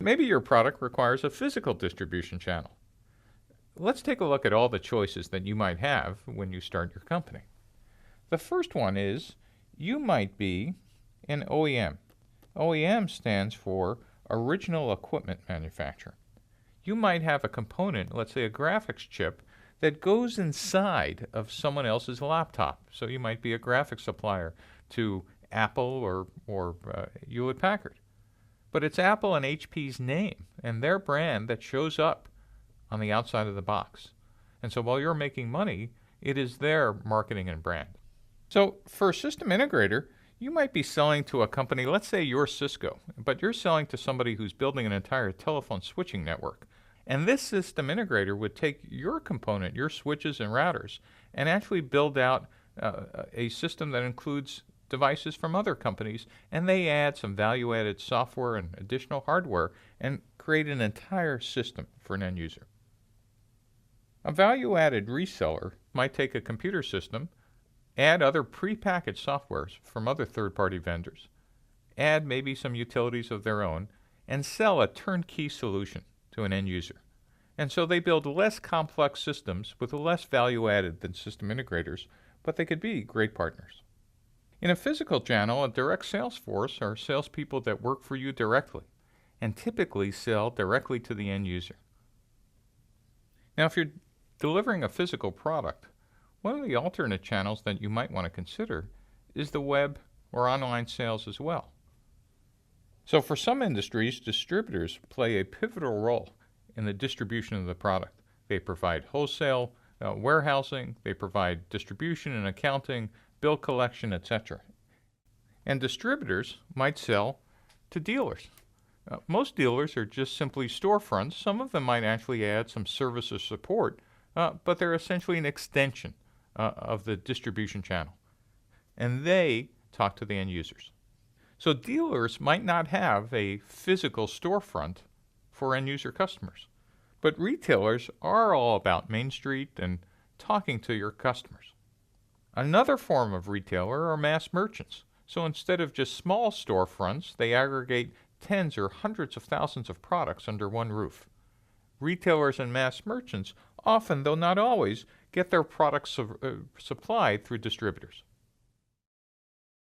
Maybe your product requires a physical distribution channel. Let's take a look at all the choices that you might have when you start your company. The first one is you might be an OEM. OEM stands for Original Equipment Manufacturer. You might have a component, let's say a graphics chip, that goes inside of someone else's laptop. So you might be a graphics supplier to Apple or Hewlett-Packard. But it's Apple and HP's name and their brand that shows up on the outside of the box. And so while you're making money, it is their marketing and brand. So for a system integrator, you might be selling to a company, let's say you're Cisco, but you're selling to somebody who's building an entire telephone switching network. And this system integrator would take your component, your switches and routers, and actually build out a system that includes devices from other companies, and they add some value-added software and additional hardware and create an entire system for an end user. A value-added reseller might take a computer system, add other prepackaged softwares from other third-party vendors, add maybe some utilities of their own, and sell a turnkey solution to an end user. And so they build less complex systems with less value added than system integrators, but they could be great partners. In a physical channel, a direct sales force are salespeople that work for you directly and typically sell directly to the end user. Now, if you're delivering a physical product, one of the alternate channels that you might want to consider is the web or online sales as well. So for some industries, distributors play a pivotal role in the distribution of the product. They provide wholesale warehousing, they provide distribution and accounting, bill collection, etc. And distributors might sell to dealers. Most dealers are just simply storefronts. Some of them might actually add some service or support, but they're essentially an extension of the distribution channel. And they talk to the end users. So dealers might not have a physical storefront for end user customers, but retailers are all about Main Street and talking to your customers. Another form of retailer are mass merchants. So instead of just small storefronts, they aggregate tens or hundreds of thousands of products under one roof. Retailers and mass merchants often, though not always, get their products supplied through distributors.